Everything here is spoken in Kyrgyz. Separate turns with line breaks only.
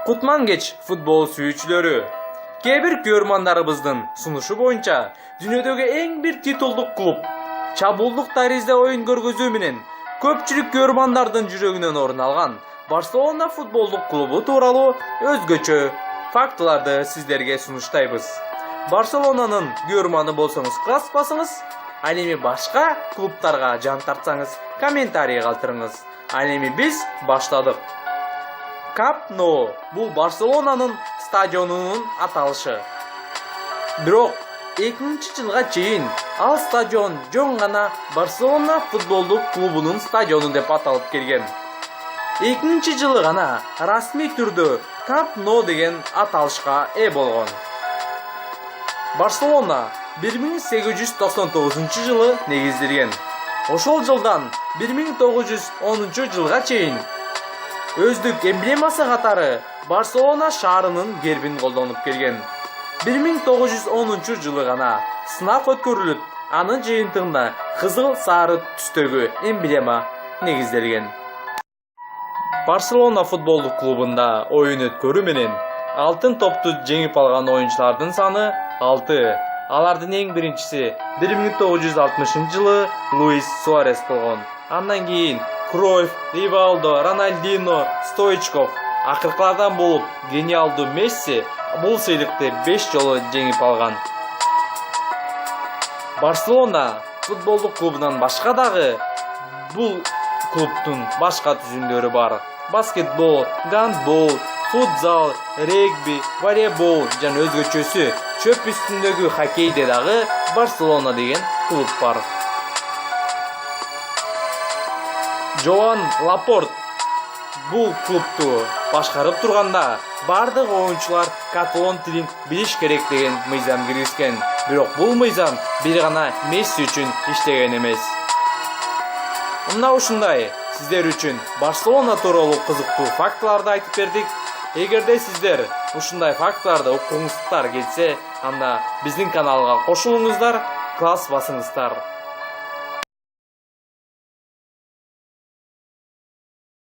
Kutman geç futbol sүйүүчүлөрү. Кээ-бир көрмандарыбыздын сунушу боюнча дүйнөдөгү эң бир титулдук клуб чабуулдук таризде оюн көргөзүү менен көпчүлүк көрмандардын жүрөгүнөн орун алган Барселона футболдук клубу тууралуу өзгөчө фактыларды сиздерге сунуштайбыз. Барселонанын көрманы болсоңуз класс басыңыз, ал эми башка клубтарга жан тартсаңыз комментарий калтырыңыз. Ал эми биз баштадык. Camp Nou бул Барселонанын стадионунун аталышы. Бирок 2000-жылга чейин ал стадион жөн гана Барселона футболдук клубунун стадиону деп аталып келген. 2000-жылы гана расмий түрдө Camp Nou деген аталышка ээ болгон. Барселона 1899-жылы негизделген. Ошол жылдан 1910-жылга чейин өздүк эмблемасы катары Барселона шаарынын гербин колдонуп келген. 1910-жылы гана сынак өткөрүлүп, анын жыйынтыгында кызыл сары түстөгү эмблема негизделген. Барселона футболдук клубунда оюн өткөрүү менен алтын топту жеңип алган оюнчулардын саны 6. Алардын эң биринчиси 1960-жылы Луис Суарес болгон. Андан кийин Кройф, Ривалдо, Рональдино, Стоичков, акыркылардан болуп гениалдуу Месси бул сыйлыкты 5 жолу жеңип алган. Барселона футболдук клубунан башка дагы бул клубтун башка түзүмдөрү бар. Баскетбол, гандбол, футзал, регби, волейбол жана өзгөчөсү чөп үстүндөгү хоккейде дагы Барселона деген клуб бар. Жоан Лапорт бул клубту башкарып турганда бардык оюнчулар каталон тилин билиш керек деген мыйзам киргизген. Бирок бул мыйзам бир гана Месси үчүн иштеген эмес. Мына ушундай сиздер үчүн Барселона тууралуу кызыктуу фактыларды айтып бердик. Эгерде сиздер ушундай фактыларды укуңуздар келсе, анда биздин каналга кошулуңуздар, класс басыңыздар.